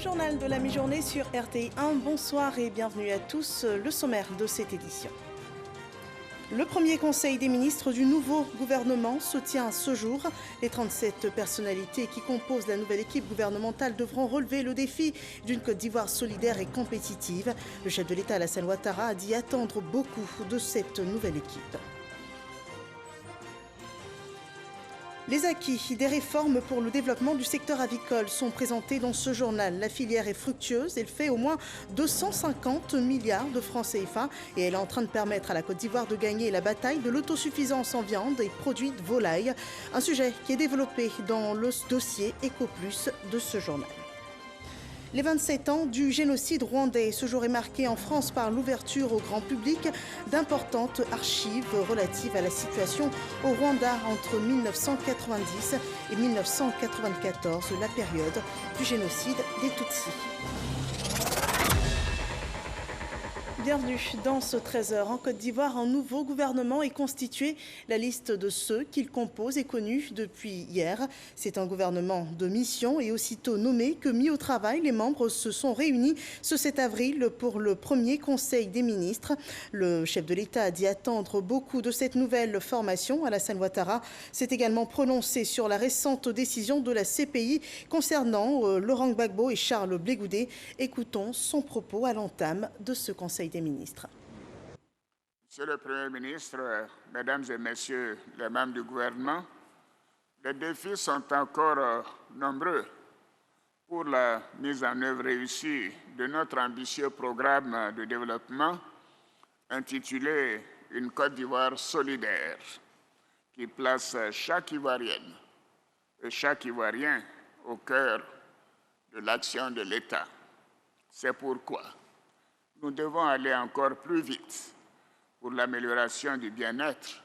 journal de la mi-journée sur RTI1. Bonsoir et bienvenue à tous. Le sommaire de cette édition. Le premier conseil des ministres du nouveau gouvernement se tient ce jour. Les 37 personnalités qui composent la nouvelle équipe gouvernementale devront relever le défi d'une Côte d'Ivoire solidaire et compétitive. Le chef de l'État, Alassane Ouattara, a dit attendre beaucoup de cette nouvelle équipe. Les acquis des réformes pour le développement du secteur avicole sont présentés dans ce journal. La filière est fructueuse, elle fait au moins 250 milliards de francs CFA et elle est en train de permettre à la Côte d'Ivoire de gagner la bataille de l'autosuffisance en viande et produits de volaille. Un sujet qui est développé dans le dossier EcoPlus de ce journal. Les 27 ans du génocide rwandais. Ce jour est marqué en France par l'ouverture au grand public d'importantes archives relatives à la situation au Rwanda entre 1990 et 1994, la période du génocide des Tutsis. Bienvenue dans ce 13h. En Côte d'Ivoire, un nouveau gouvernement est constitué. La liste de ceux qu'il compose est connue depuis hier. C'est un gouvernement de mission et aussitôt nommé que mis au travail, les membres se sont réunis ce 7 avril pour le premier conseil des ministres. Le chef de l'État a dit attendre beaucoup de cette nouvelle formation. Alassane Ouattara s'est également prononcé sur la récente décision de la CPI concernant Laurent Gbagbo et Charles Blé Goudé. Écoutons son propos à l'entame de ce conseil des ministres. Monsieur le Premier ministre, Mesdames et Messieurs les membres du gouvernement, les défis sont encore nombreux pour la mise en œuvre réussie de notre ambitieux programme de développement intitulé « Une Côte d'Ivoire solidaire » qui place chaque Ivoirienne et chaque Ivoirien au cœur de l'action de l'État. C'est pourquoi nous devons aller encore plus vite pour l'amélioration du bien-être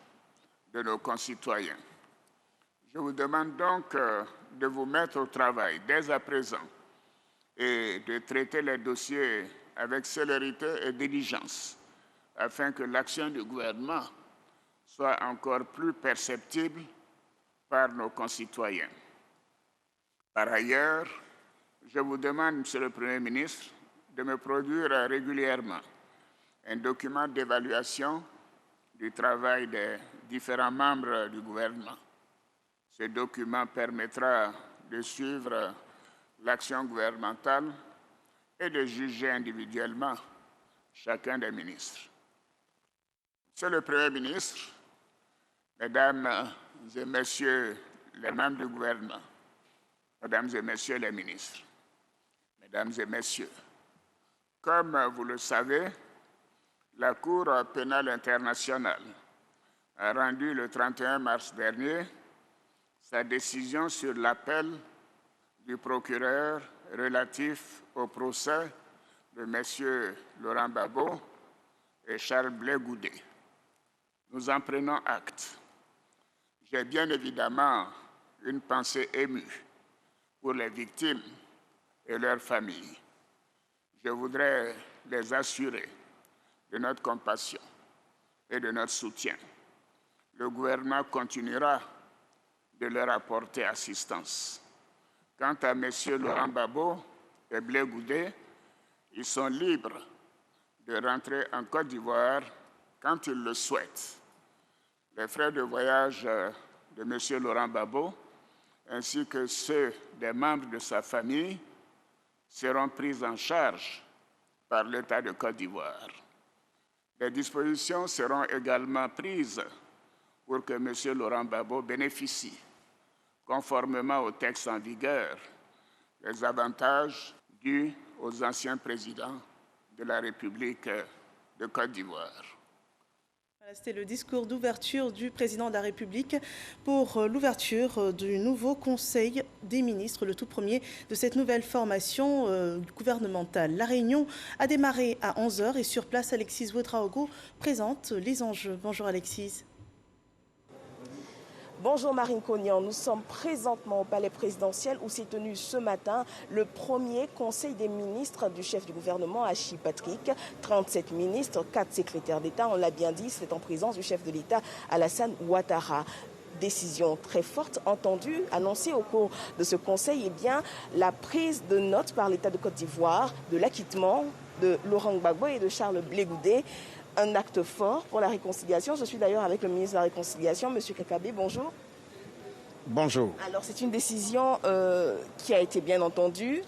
de nos concitoyens. Je vous demande donc de vous mettre au travail dès à présent et de traiter les dossiers avec célérité et diligence afin que l'action du gouvernement soit encore plus perceptible par nos concitoyens. Par ailleurs, je vous demande, Monsieur le Premier ministre, de me produire régulièrement un document d'évaluation du travail des différents membres du gouvernement. Ce document permettra de suivre l'action gouvernementale et de juger individuellement chacun des ministres. Monsieur le Premier ministre, Mesdames et Messieurs les membres du gouvernement, Mesdames et Messieurs les ministres, Mesdames et Messieurs, comme vous le savez, la Cour pénale internationale a rendu le 31 mars dernier sa décision sur l'appel du procureur relatif au procès de M. Laurent Gbagbo et Charles Blé Goudé. Nous en prenons acte. J'ai bien évidemment une pensée émue pour les victimes et leurs familles. Je voudrais les assurer de notre compassion et de notre soutien. Le gouvernement continuera de leur apporter assistance. Quant à M. Laurent Gbagbo et Blé Goudé, ils sont libres de rentrer en Côte d'Ivoire quand ils le souhaitent. Les frais de voyage de M. Laurent Gbagbo ainsi que ceux des membres de sa famille seront prises en charge par l'État de Côte d'Ivoire. Des dispositions seront également prises pour que M. Laurent Gbagbo bénéficie, conformément au texte en vigueur, des avantages dus aux anciens présidents de la République de Côte d'Ivoire. C'était le discours d'ouverture du président de la République pour l'ouverture du nouveau Conseil des ministres, le tout premier de cette nouvelle formation gouvernementale. La réunion a démarré à 11h et sur place, Alexis Ouedraogo présente les enjeux. Bonjour Alexis. Bonjour Marine Cognan, nous sommes présentement au palais présidentiel où s'est tenu ce matin le premier conseil des ministres du chef du gouvernement Hachi Patrick. 37 ministres, 4 secrétaires d'État, on l'a bien dit, c'est en présence du chef de l'État Alassane Ouattara. décision très forte entendue, annoncée au cours de ce conseil, eh bien, la prise de note par l'État de Côte d'Ivoire de l'acquittement de Laurent Gbagbo et de Charles Blé Goudé. Un acte fort pour la réconciliation. Je suis d'ailleurs avec le ministre de la Réconciliation, M. Kakabe. Bonjour. Bonjour. Alors, c'est une décision qui a été bien entendue.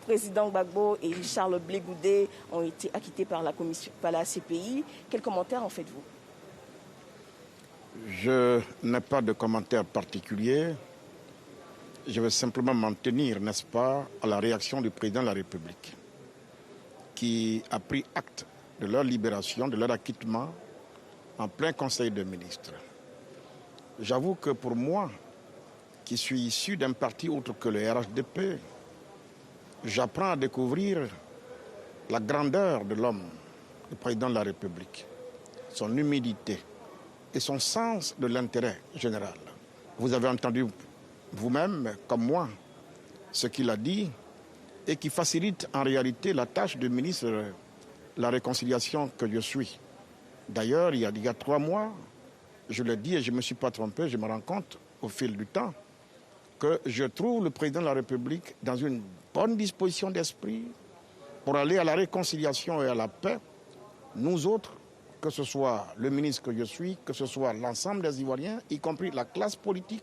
Président Gbagbo et Charles Blé Goudé ont été acquittés par la CPI. Quel commentaire en faites-vous? Je n'ai pas de commentaire particulier. Je vais simplement m'en tenir, n'est-ce pas, à la réaction du président de la République, qui a pris acte de leur libération, de leur acquittement, en plein Conseil des ministres. J'avoue que pour moi, qui suis issu d'un parti autre que le RHDP, j'apprends à découvrir la grandeur de l'homme, le président de la République, son humilité et son sens de l'intérêt général. Vous avez entendu vous-même, comme moi, ce qu'il a dit et qui facilite en réalité la tâche du ministre de la Réconciliation que je suis. D'ailleurs, il y a 3 mois, je l'ai dit et je ne me suis pas trompé, je me rends compte au fil du temps que je trouve le président de la République dans une bonne disposition d'esprit pour aller à la réconciliation et à la paix. Nous autres, que ce soit le ministre que je suis, que ce soit l'ensemble des Ivoiriens, y compris la classe politique,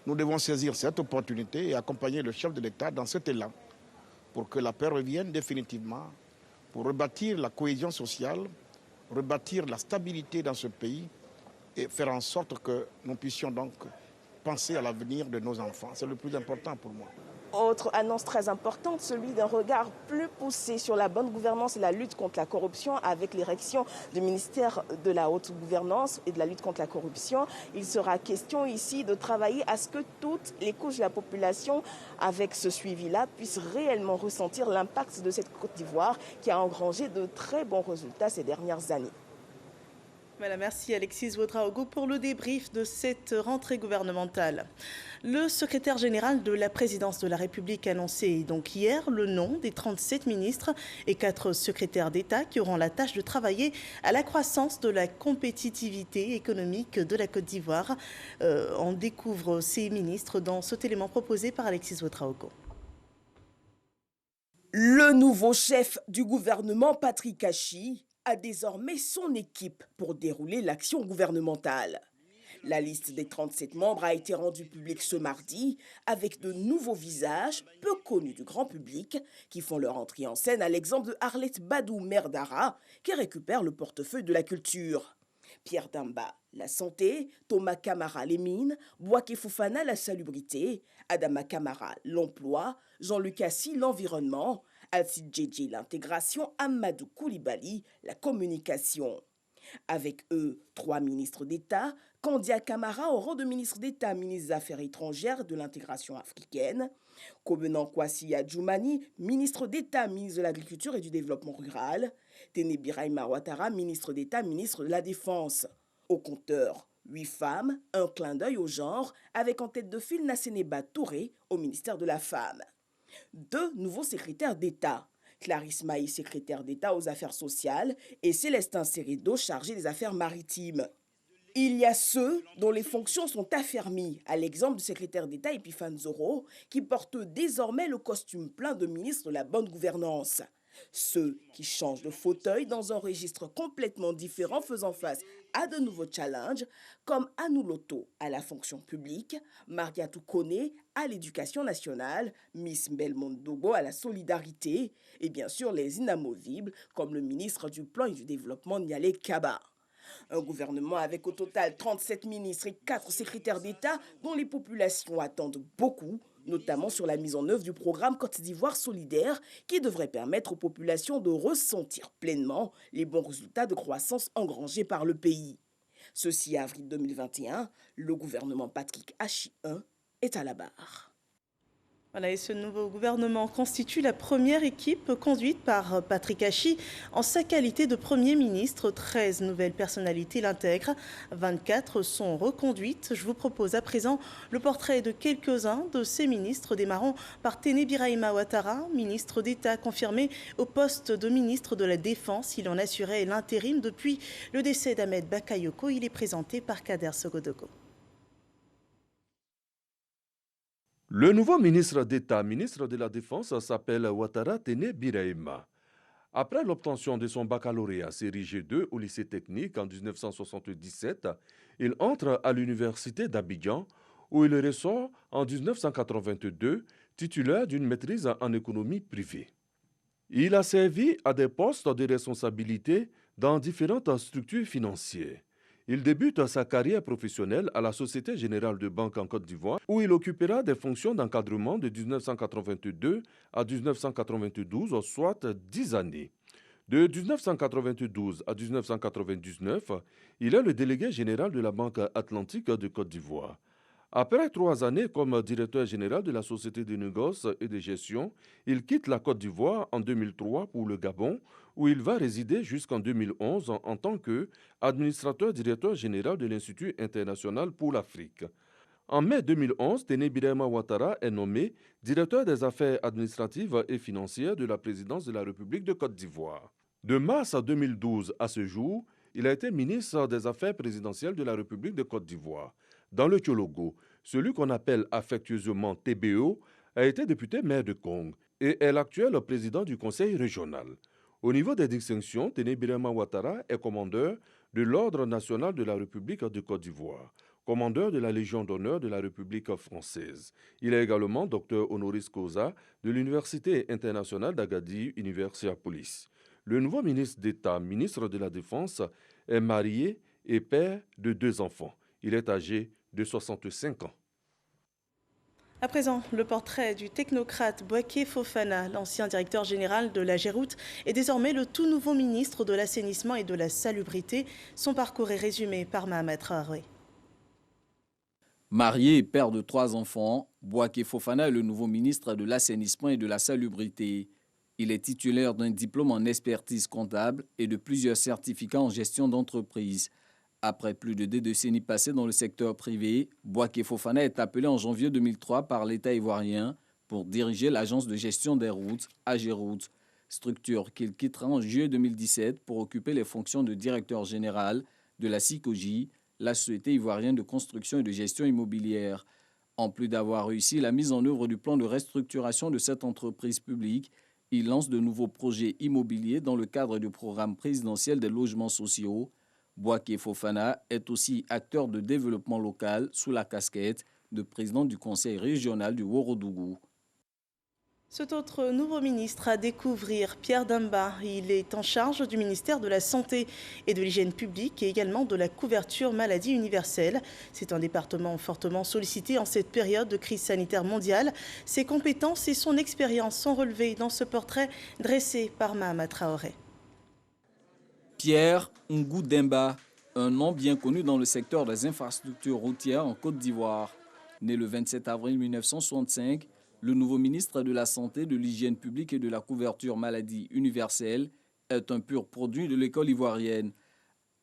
nous devons saisir cette opportunité et accompagner le chef de l'État dans cet élan pour que la paix revienne définitivement, pour rebâtir la cohésion sociale, rebâtir la stabilité dans ce pays et faire en sorte que nous puissions donc penser à l'avenir de nos enfants. C'est le plus important pour moi. Autre annonce très importante, celui d'un regard plus poussé sur la bonne gouvernance et la lutte contre la corruption avec l'érection du ministère de la haute gouvernance et de la lutte contre la corruption. Il sera question ici de travailler à ce que toutes les couches de la population, avec ce suivi-là, puissent réellement ressentir l'impact de cette Côte d'Ivoire qui a engrangé de très bons résultats ces dernières années. Voilà, merci Alexis Ouedraogo pour le débrief de cette rentrée gouvernementale. Le secrétaire général de la présidence de la République a annoncé donc hier le nom des 37 ministres et 4 secrétaires d'État qui auront la tâche de travailler à la croissance de la compétitivité économique de la Côte d'Ivoire. On découvre ces ministres dans cet élément proposé par Alexis Ouedraogo. Le nouveau chef du gouvernement, Patrick Achi, a désormais son équipe pour dérouler l'action gouvernementale. La liste des 37 membres a été rendue publique ce mardi avec de nouveaux visages peu connus du grand public qui font leur entrée en scène à l'exemple de Arlette Badou Merdara qui récupère le portefeuille de la culture. Pierre Damba, la santé, Thomas Camara, les mines, Bouaké Fofana, la salubrité, Adama Camara, l'emploi, Jean-Luc Assis, l'environnement, Alcide Djedje, l'intégration, Amadou Koulibaly, la communication. Avec eux, 3 ministres d'État, Kandia Camara au rang de ministre d'État, ministre des Affaires étrangères de l'intégration africaine, Kobenan Kwasi Adjoumani, ministre d'État, ministre de l'Agriculture et du Développement rural, Téné Birahima Ouattara, ministre d'État, ministre de la Défense. Au compteur, 8 femmes, un clin d'œil au genre, avec en tête de file Nasseneba Touré au ministère de la Femme. 2 nouveaux secrétaires d'État, Clarisse Maï, secrétaire d'État aux affaires sociales, et Célestin Serido, chargé des affaires maritimes. Il y a ceux dont les fonctions sont affermies, à l'exemple du secrétaire d'État Epiphane Zoro, qui porte désormais le costume plein de ministre de la bonne gouvernance. Ceux qui changent de fauteuil dans un registre complètement différent faisant face à de nouveaux challenges, comme Anou Loto à la fonction publique, Mariatou Kone à l'éducation nationale, Miss Belmondo Dogo à la solidarité, et bien sûr les inamovibles comme le ministre du Plan et du Développement Nialé Kaba. Un gouvernement avec au total 37 ministres et 4 secrétaires d'État dont les populations attendent beaucoup, notamment sur la mise en œuvre du programme Côte d'Ivoire solidaire qui devrait permettre aux populations de ressentir pleinement les bons résultats de croissance engrangés par le pays. Ceci à avril 2021, le gouvernement Patrick Achi I est à la barre. Voilà, et ce nouveau gouvernement constitue la première équipe conduite par Patrick Achi en sa qualité de Premier ministre. 13 nouvelles personnalités l'intègrent, 24 sont reconduites. Je vous propose à présent le portrait de quelques-uns de ces ministres, démarrant par Téné Birahima Ouattara, ministre d'État confirmé au poste de ministre de la Défense. Il en assurait l'intérim depuis le décès d'Ahmed Bakayoko. Il est présenté par Kader Sogodogo. Le nouveau ministre d'État, ministre de la Défense, s'appelle Ouattara Téné Birahima. Après l'obtention de son baccalauréat série G2 au lycée technique en 1977, il entre à l'université d'Abidjan où il ressort en 1982 titulaire d'une maîtrise en économie privée. Il a servi à des postes de responsabilité dans différentes structures financières. Il débute sa carrière professionnelle à la Société Générale de Banque en Côte d'Ivoire, où il occupera des fonctions d'encadrement de 1982 à 1992, soit 10 années. De 1992 à 1999, il est le délégué général de la Banque Atlantique de Côte d'Ivoire. Après 3 années comme directeur général de la Société de négoce et de gestion, il quitte la Côte d'Ivoire en 2003 pour le Gabon, où il va résider jusqu'en 2011 en tant qu'administrateur-directeur général de l'Institut international pour l'Afrique. En mai 2011, Téné Birahima Ouattara est nommé directeur des affaires administratives et financières de la présidence de la République de Côte d'Ivoire. De mars 2012 à ce jour, il a été ministre des Affaires présidentielles de la République de Côte d'Ivoire. Dans le Tchologo, celui qu'on appelle affectueusement TBO a été député maire de Kong et est l'actuel président du conseil régional. Au niveau des distinctions, Téné Birahima Ouattara est commandeur de l'Ordre national de la République de Côte d'Ivoire, commandeur de la Légion d'honneur de la République française. Il est également docteur honoris causa de l'Université internationale d'Agadir, Universiapolis. Le nouveau ministre d'État, ministre de la Défense, est marié et père de 2 enfants. Il est âgé de 65 ans. À présent, le portrait du technocrate Bouaké Fofana, l'ancien directeur général de la Géroute, est désormais le tout nouveau ministre de l'Assainissement et de la Salubrité. Son parcours est résumé par Mohamed Traoré. Marié et père de 3 enfants, Bouaké Fofana est le nouveau ministre de l'Assainissement et de la Salubrité. Il est titulaire d'un diplôme en expertise comptable et de plusieurs certificats en gestion d'entreprise. Après plus de 2 décennies passées dans le secteur privé, Bouaké Fofana est appelé en janvier 2003 par l'État ivoirien pour diriger l'agence de gestion des routes, AGERoutes, structure qu'il quittera en juillet 2017 pour occuper les fonctions de directeur général de la SICOGI, la Société ivoirienne de construction et de gestion immobilière. En plus d'avoir réussi la mise en œuvre du plan de restructuration de cette entreprise publique, il lance de nouveaux projets immobiliers dans le cadre du programme présidentiel des logements sociaux. Bouaké Fofana est aussi acteur de développement local sous la casquette de président du conseil régional du Ouorodougou. Cet autre nouveau ministre à découvrir, Pierre Demba, il est en charge du ministère de la Santé et de l'Hygiène publique et également de la couverture maladie universelle. C'est un département fortement sollicité en cette période de crise sanitaire mondiale. Ses compétences et son expérience sont relevées dans ce portrait dressé par Mahama Traoré. Pierre Ngou Demba, un nom bien connu dans le secteur des infrastructures routières en Côte d'Ivoire. Né le 27 avril 1965, le nouveau ministre de la Santé, de l'Hygiène publique et de la couverture maladie universelle est un pur produit de l'école ivoirienne.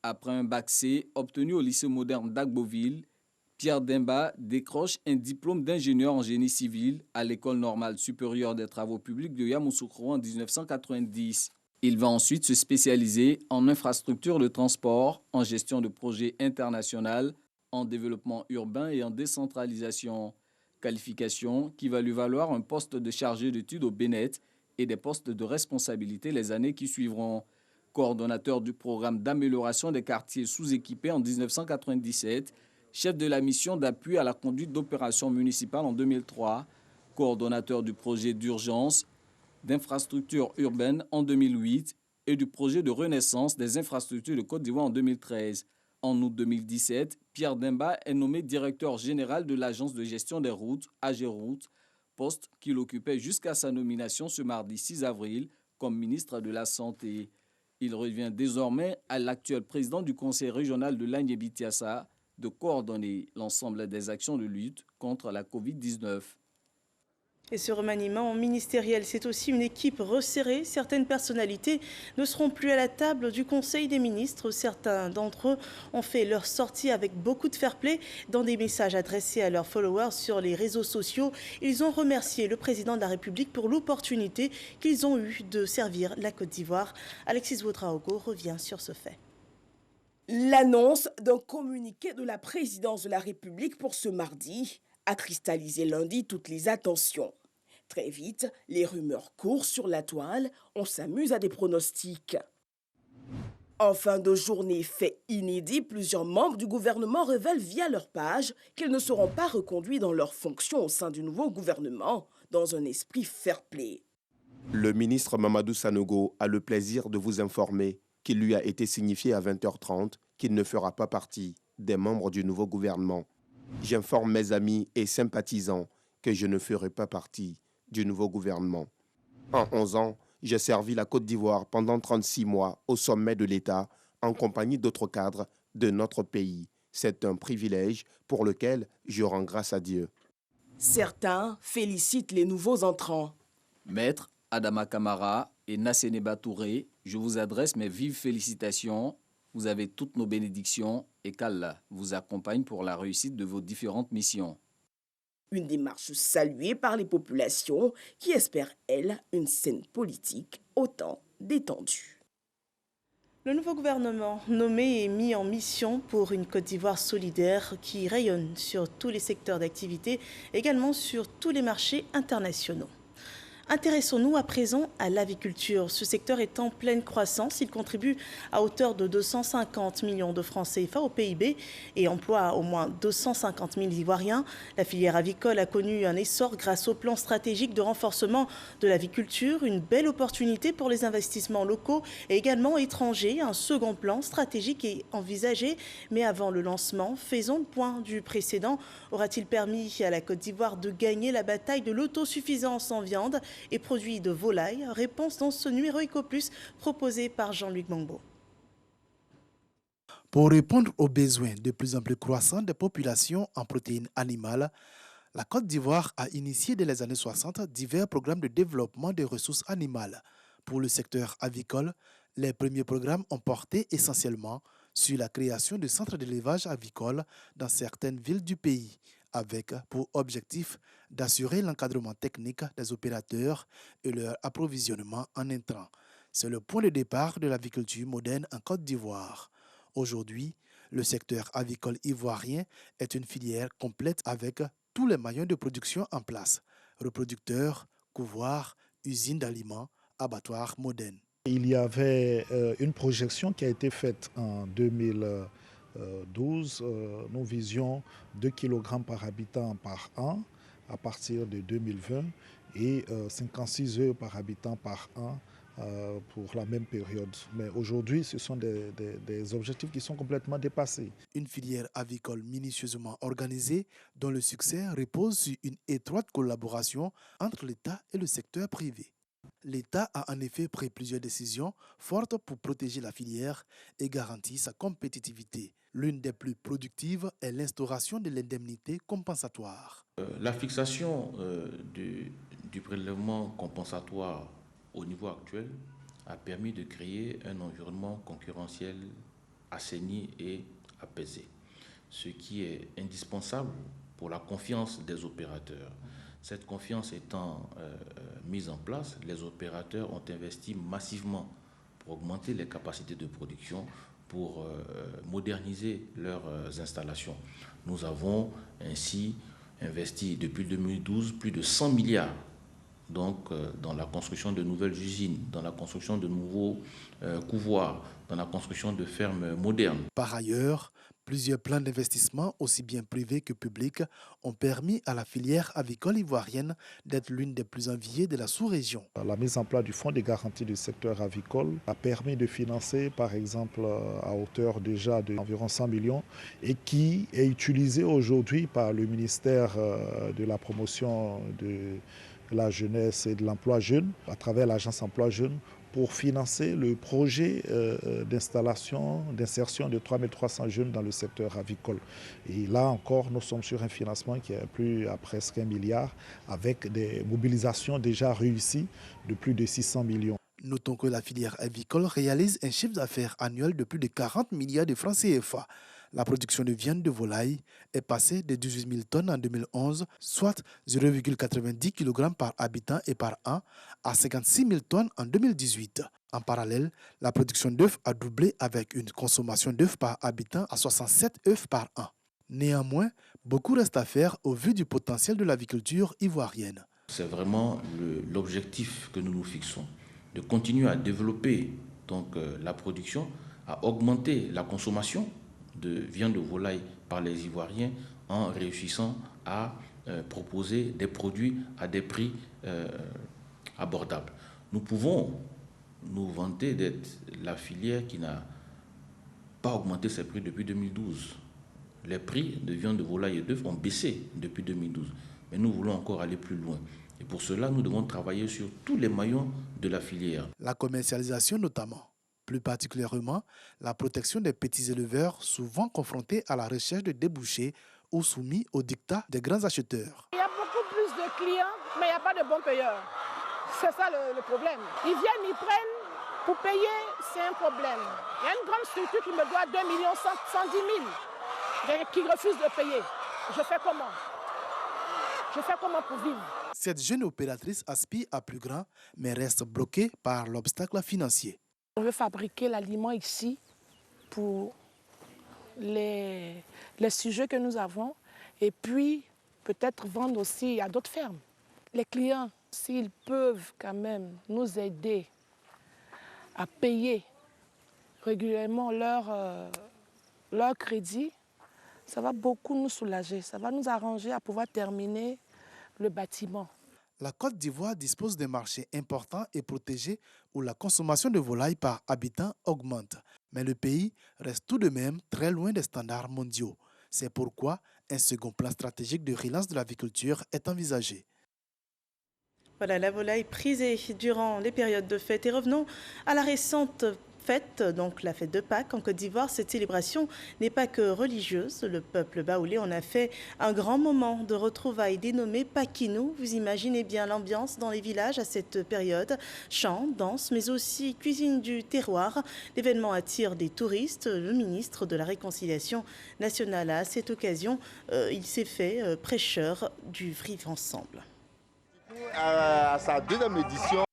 Après un bac C obtenu au lycée moderne d'Agboville, Pierre Demba décroche un diplôme d'ingénieur en génie civil à l'École normale supérieure des travaux publics de Yamoussoukro en 1990. Il va ensuite se spécialiser en infrastructures de transport, en gestion de projets internationaux, en développement urbain et en décentralisation. Qualification qui va lui valoir un poste de chargé d'études au BNET et des postes de responsabilité les années qui suivront. Coordonnateur du programme d'amélioration des quartiers sous-équipés en 1997, chef de la mission d'appui à la conduite d'opérations municipales en 2003, coordonnateur du projet d'urgence d'infrastructures urbaines en 2008 et du projet de renaissance des infrastructures de Côte d'Ivoire en 2013. En août 2017, Pierre Demba est nommé directeur général de l'agence de gestion des routes, AGERoutes, poste qu'il occupait jusqu'à sa nomination ce mardi 6 avril comme ministre de la Santé. Il revient désormais à l'actuel président du conseil régional de l'Agné-Bitiassa de coordonner l'ensemble des actions de lutte contre la Covid-19. Et ce remaniement ministériel, c'est aussi une équipe resserrée. Certaines personnalités ne seront plus à la table du Conseil des ministres. Certains d'entre eux ont fait leur sortie avec beaucoup de fair-play. Dans des messages adressés à leurs followers sur les réseaux sociaux, ils ont remercié le président de la République pour l'opportunité qu'ils ont eue de servir la Côte d'Ivoire. Alexis Ouedraogo revient sur ce fait. L'annonce d'un communiqué de la présidence de la République pour ce mardi a cristallisé lundi toutes les attentions. Très vite, les rumeurs courent sur la toile, on s'amuse à des pronostics. En fin de journée, fait inédit, plusieurs membres du gouvernement révèlent via leur page qu'ils ne seront pas reconduits dans leurs fonctions au sein du nouveau gouvernement, dans un esprit fair-play. Le ministre Mamadou Sanogo a le plaisir de vous informer qu'il lui a été signifié à 20h30 qu'il ne fera pas partie des membres du nouveau gouvernement. J'informe mes amis et sympathisants que je ne ferai pas partie du nouveau gouvernement. En 11 ans, j'ai servi la Côte d'Ivoire pendant 36 mois au sommet de l'État en compagnie d'autres cadres de notre pays. C'est un privilège pour lequel je rends grâce à Dieu. Certains félicitent les nouveaux entrants. Maître Adama Kamara et Nasseneba Touré, je vous adresse mes vives félicitations. Vous avez toutes nos bénédictions et qu'Allah vous accompagne pour la réussite de vos différentes missions. Une démarche saluée par les populations qui espèrent, elles, une scène politique autant détendue. Le nouveau gouvernement nommé est mis en mission pour une Côte d'Ivoire solidaire qui rayonne sur tous les secteurs d'activité, également sur tous les marchés internationaux. Intéressons-nous à présent à l'aviculture. Ce secteur est en pleine croissance. Il contribue à hauteur de 250 millions de francs CFA au PIB et emploie au moins 250 000 Ivoiriens. La filière avicole a connu un essor grâce au plan stratégique de renforcement de l'aviculture. Une belle opportunité pour les investissements locaux et également étrangers. Un second plan stratégique est envisagé. Mais avant le lancement, faisons le point du précédent. Aura-t-il permis à la Côte d'Ivoire de gagner la bataille de l'autosuffisance en viande et produits de volaille? Réponse dans ce numéro EcoPlus proposé par Jean-Luc Mambo. Pour répondre aux besoins de plus en plus croissants des populations en protéines animales, la Côte d'Ivoire a initié dès les années 60 divers programmes de développement des ressources animales. Pour le secteur avicole, les premiers programmes ont porté essentiellement sur la création de centres d'élevage avicole dans certaines villes du pays, avec pour objectif d'assurer l'encadrement technique des opérateurs et leur approvisionnement en intrants. C'est le point de départ de l'aviculture moderne en Côte d'Ivoire. Aujourd'hui, le secteur avicole ivoirien est une filière complète avec tous les maillons de production en place: reproducteurs, couvoirs, usines d'aliments, abattoirs modernes. Il y avait une projection qui a été faite en 2012. Nous visions 2 kg par habitant par an à partir de 2020 et 56 œufs par habitant par an pour la même période. Mais aujourd'hui, ce sont des objectifs qui sont complètement dépassés. Une filière avicole minutieusement organisée dont le succès repose sur une étroite collaboration entre l'État et le secteur privé. L'État a en effet pris plusieurs décisions fortes pour protéger la filière et garantir sa compétitivité. L'une des plus productives est l'instauration de l'indemnité compensatoire. La fixation du prélèvement compensatoire au niveau actuel a permis de créer un environnement concurrentiel assaini et apaisé, ce qui est indispensable pour la confiance des opérateurs. Cette confiance étant mise en place, les opérateurs ont investi massivement pour augmenter les capacités de production, pour moderniser leurs installations. Nous avons ainsi investi depuis 2012 plus de 100 milliards donc, dans la construction de nouvelles usines, dans la construction de nouveaux couvoirs, dans la construction de fermes modernes. Par ailleurs, plusieurs plans d'investissement, aussi bien privés que publics, ont permis à la filière avicole ivoirienne d'être l'une des plus enviées de la sous-région. La mise en place du fonds de garantie du secteur avicole a permis de financer, par exemple, à hauteur déjà d'environ 100 millions et qui est utilisé aujourd'hui par le ministère de la promotion de la jeunesse et de l'emploi jeune, à travers l'agence emploi jeune, pour financer le projet d'insertion de 3300 jeunes dans le secteur avicole. Et là encore, nous sommes sur un financement qui est plus à presque 1 milliard, avec des mobilisations déjà réussies de plus de 600 millions. Notons que la filière avicole réalise un chiffre d'affaires annuel de plus de 40 milliards de francs CFA. La production de viande de volaille est passée de 18 000 tonnes en 2011, soit 0,90 kg par habitant et par an, à 56 000 tonnes en 2018. En parallèle, la production d'œufs a doublé avec une consommation d'œufs par habitant à 67 œufs par an. Néanmoins, beaucoup reste à faire au vu du potentiel de l'aviculture ivoirienne. C'est vraiment l'objectif que nous nous fixons, de continuer à développer la production, à augmenter la consommation de viande de volaille par les Ivoiriens en réussissant à proposer des produits à des prix abordables. Nous pouvons nous vanter d'être la filière qui n'a pas augmenté ses prix depuis 2012. Les prix de viande de volaille et d'œufs ont baissé depuis 2012, mais nous voulons encore aller plus loin. Et pour cela, nous devons travailler sur tous les maillons de la filière. La commercialisation notamment. Plus particulièrement, la protection des petits éleveurs souvent confrontés à la recherche de débouchés ou soumis aux dictats des grands acheteurs. Il y a beaucoup plus de clients, mais il n'y a pas de bons payeurs. C'est ça le problème. Ils viennent, ils prennent, pour payer, c'est un problème. Il y a une grande structure qui me doit 2 110 000, qui refuse de payer. Je fais comment? Je fais comment pour vivre? Cette jeune opératrice aspire à plus grand, mais reste bloquée par l'obstacle financier. On veut fabriquer l'aliment ici pour les sujets que nous avons et puis peut-être vendre aussi à d'autres fermes. Les clients, s'ils peuvent quand même nous aider à payer régulièrement leur crédit, ça va beaucoup nous soulager, ça va nous arranger à pouvoir terminer le bâtiment. La Côte d'Ivoire dispose d'un marché important et protégé où la consommation de volaille par habitant augmente. Mais le pays reste tout de même très loin des standards mondiaux. C'est pourquoi un second plan stratégique de relance de l'aviculture est envisagé. Voilà la volaille prisée durant les périodes de fête. Et revenons à la récente fête, donc la fête de Pâques en Côte d'Ivoire. Cette célébration n'est pas que religieuse. Le peuple baoulé en a fait un grand moment de retrouvailles dénommé Pakinou. Vous imaginez bien l'ambiance dans les villages à cette période. Chants, danses, mais aussi cuisine du terroir. L'événement attire des touristes. Le ministre de la Réconciliation nationale à cette occasion, il s'est fait prêcheur du vivre ensemble. À sa deuxième édition.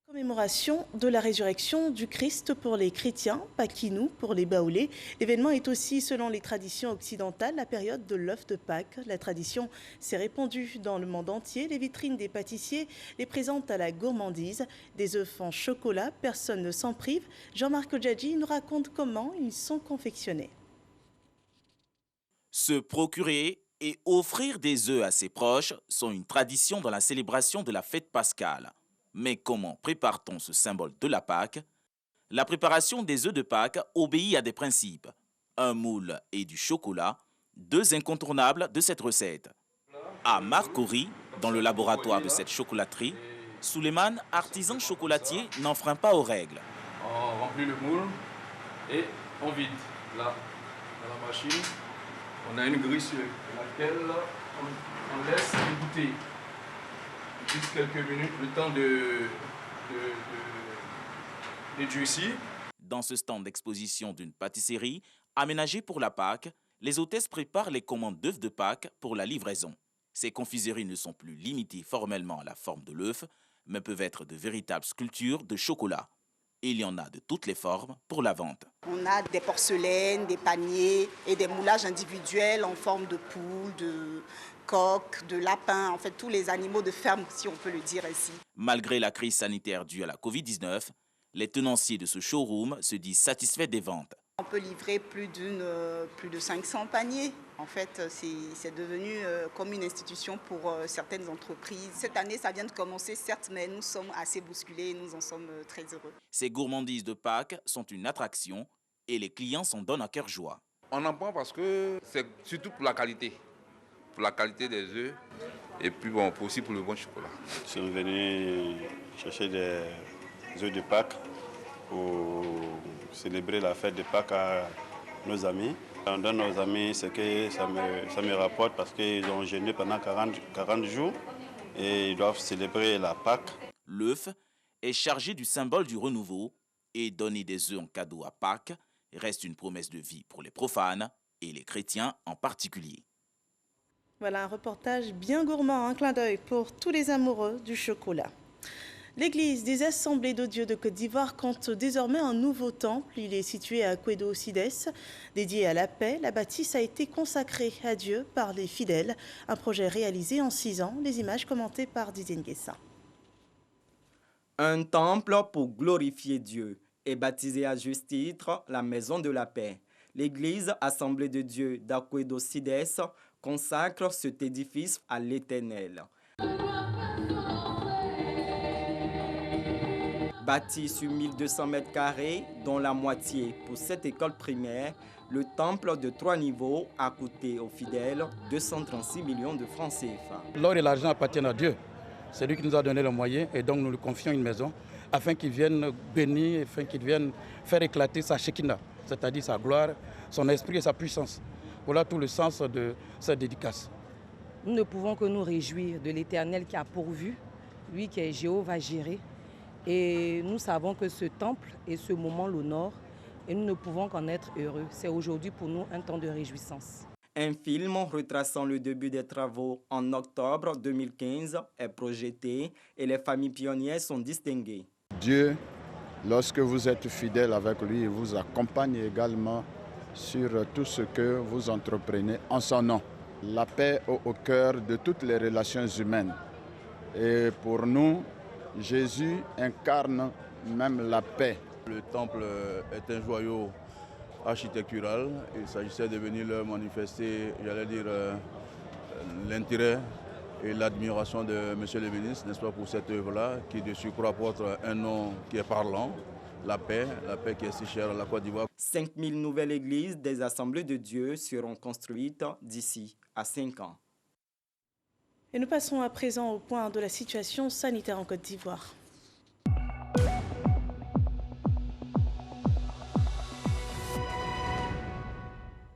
Commémoration de la résurrection du Christ pour les chrétiens, Pakinou pour les Baoulés. L'événement est aussi, selon les traditions occidentales, la période de l'œuf de Pâques. La tradition s'est répandue dans le monde entier. Les vitrines des pâtissiers les présentent à la gourmandise. Des œufs en chocolat, personne ne s'en prive. Jean-Marc Odjadji nous raconte comment ils sont confectionnés. Se procurer et offrir des œufs à ses proches sont une tradition dans la célébration de la fête pascale. Mais comment prépare-t-on ce symbole de la Pâque? La préparation des œufs de Pâques obéit à des principes. Un moule et du chocolat, deux incontournables de cette recette. À Marcory, dans le laboratoire de cette chocolaterie, Souleymane, artisan chocolatier, n'enfreint pas aux règles. On remplit le moule et on vide. Là, dans la machine, on a une grille sur laquelle on laisse les bouteilles. Juste quelques minutes, le temps de durcir. Dans ce stand d'exposition d'une pâtisserie, aménagée pour la Pâque, les hôtesses préparent les commandes d'œufs de Pâques pour la livraison. Ces confiseries ne sont plus limitées formellement à la forme de l'œuf, mais peuvent être de véritables sculptures de chocolat. Il y en a de toutes les formes pour la vente. On a des porcelaines, des paniers et des moulages individuels en forme de poule, de coq, de lapin, en fait tous les animaux de ferme, si on peut le dire ainsi. Malgré la crise sanitaire due à la Covid-19, les tenanciers de ce showroom se disent satisfaits des ventes. On peut livrer plus de 500 paniers. En fait, c'est devenu comme une institution pour certaines entreprises. Cette année, ça vient de commencer, certes, mais nous sommes assez bousculés et nous en sommes très heureux. Ces gourmandises de Pâques sont une attraction et les clients s'en donnent à cœur joie. On en prend parce que c'est surtout pour la qualité. pour la qualité des œufs et puis bon, aussi pour le bon chocolat. Je suis venu chercher des œufs de Pâques pour célébrer la fête de Pâques à nos amis. On donne nos amis ce que ça me rapporte parce qu'ils ont jeûné pendant 40 jours et ils doivent célébrer la Pâques. L'œuf est chargé du symbole du renouveau et donner des œufs en cadeau à Pâques reste une promesse de vie pour les profanes et les chrétiens en particulier. Voilà un reportage bien gourmand, un clin d'œil pour tous les amoureux du chocolat. L'église des Assemblées de Dieu de Côte d'Ivoire compte désormais un nouveau temple. Il est situé à Kwedo-Sides. Dédié à la paix, la bâtisse a été consacrée à Dieu par les fidèles. Un projet réalisé en 6 ans. Les images commentées par Didier Nguessa. Un temple pour glorifier Dieu est baptisé à juste titre la Maison de la Paix. L'église Assemblée de Dieu d'Akwedo-Sides consacre cet édifice à l'Éternel. Bâti sur 1200 mètres carrés, dont la moitié pour cette école primaire, le temple de 3 niveaux a coûté aux fidèles 236 millions de francs CFA. L'or et l'argent appartiennent à Dieu. C'est lui qui nous a donné le moyen et donc nous lui confions une maison afin qu'il vienne bénir, afin qu'il vienne faire éclater sa Shekinah, c'est-à-dire sa gloire, son esprit et sa puissance. Voilà tout le sens de cette dédicace. Nous ne pouvons que nous réjouir de l'Éternel qui a pourvu, lui qui est Jéhovah Jireh. Et nous savons que ce temple et ce moment l'honorent et nous ne pouvons qu'en être heureux. C'est aujourd'hui pour nous un temps de réjouissance. Un film retraçant le début des travaux en octobre 2015 est projeté et les familles pionnières sont distinguées. Dieu, lorsque vous êtes fidèle avec lui, vous accompagne également sur tout ce que vous entreprenez en son nom. La paix au cœur de toutes les relations humaines. Et pour nous, Jésus incarne même la paix. Le temple est un joyau architectural. Il s'agissait de venir leur manifester, j'allais dire, l'intérêt et l'admiration de Monsieur le ministre, n'est-ce pas, pour cette œuvre-là, qui de surcroît porte un nom qui est parlant, la paix qui est si chère à la Côte d'Ivoire. 5000 nouvelles églises des Assemblées de Dieu seront construites d'ici à 5 ans. Et nous passons à présent au point de la situation sanitaire en Côte d'Ivoire.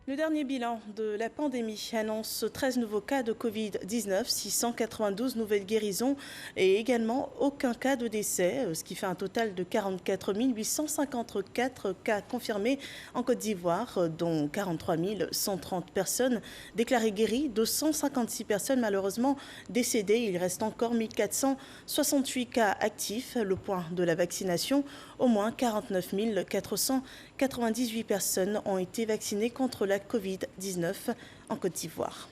Le dernier bilan de la pandémie annonce 13 nouveaux cas de Covid-19, 692 nouvelles guérisons et également aucun cas de décès, ce qui fait un total de 44 854 cas confirmés en Côte d'Ivoire, dont 43 130 personnes déclarées guéries, 256 personnes malheureusement décédées. Il reste encore 1468 cas actifs. Le point de la vaccination, au moins 49 498 personnes ont été vaccinées contre la Covid-19 en Côte d'Ivoire.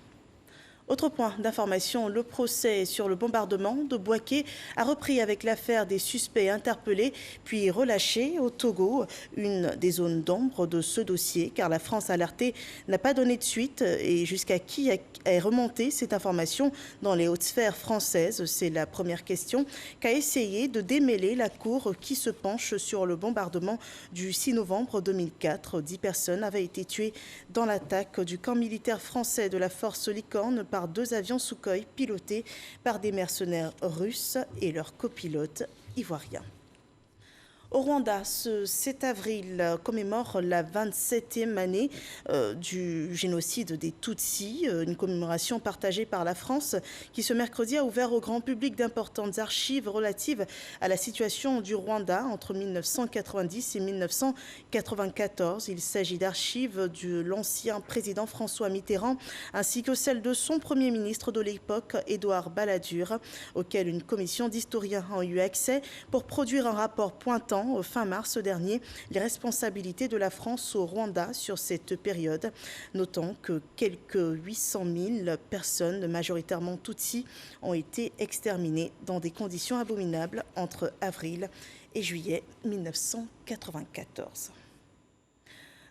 Autre point d'information, le procès sur le bombardement de Bouaké a repris avec l'affaire des suspects interpellés puis relâchés au Togo, une des zones d'ombre de ce dossier, car la France alertée n'a pas donné de suite. Et jusqu'à qui est remontée cette information dans les hautes sphères françaises? C'est la première question qu'a essayé de démêler la Cour qui se penche sur le bombardement du 6 novembre 2004. 10 personnes avaient été tuées dans l'attaque du camp militaire français de la force Licorne par 2 avions Sukhoi pilotés par des mercenaires russes et leurs copilotes ivoiriens. Au Rwanda, ce 7 avril commémore la 27e année du génocide des Tutsis, une commémoration partagée par la France qui ce mercredi a ouvert au grand public d'importantes archives relatives à la situation du Rwanda entre 1990 et 1994. Il s'agit d'archives de l'ancien président François Mitterrand ainsi que celles de son premier ministre de l'époque, Édouard Balladur, auquel une commission d'historiens a eu accès pour produire un rapport pointant fin mars dernier les responsabilités de la France au Rwanda sur cette période. Notons que quelques 800 000 personnes, majoritairement Tutsis, ont été exterminées dans des conditions abominables entre avril et juillet 1994.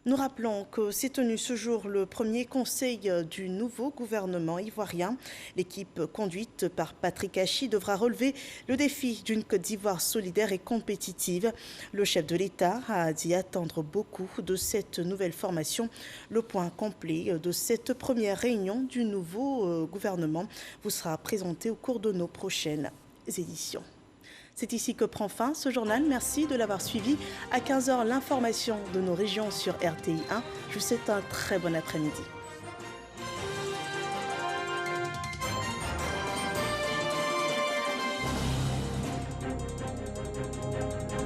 Nous rappelons que s'est tenu ce jour le premier conseil du nouveau gouvernement ivoirien. L'équipe conduite par Patrick Achi devra relever le défi d'une Côte d'Ivoire solidaire et compétitive. Le chef de l'État a dit attendre beaucoup de cette nouvelle formation. Le point complet de cette première réunion du nouveau gouvernement vous sera présenté au cours de nos prochaines éditions. C'est ici que prend fin ce journal. Merci de l'avoir suivi. À 15h, l'information de nos régions sur RTI 1. Je vous souhaite un très bon après-midi.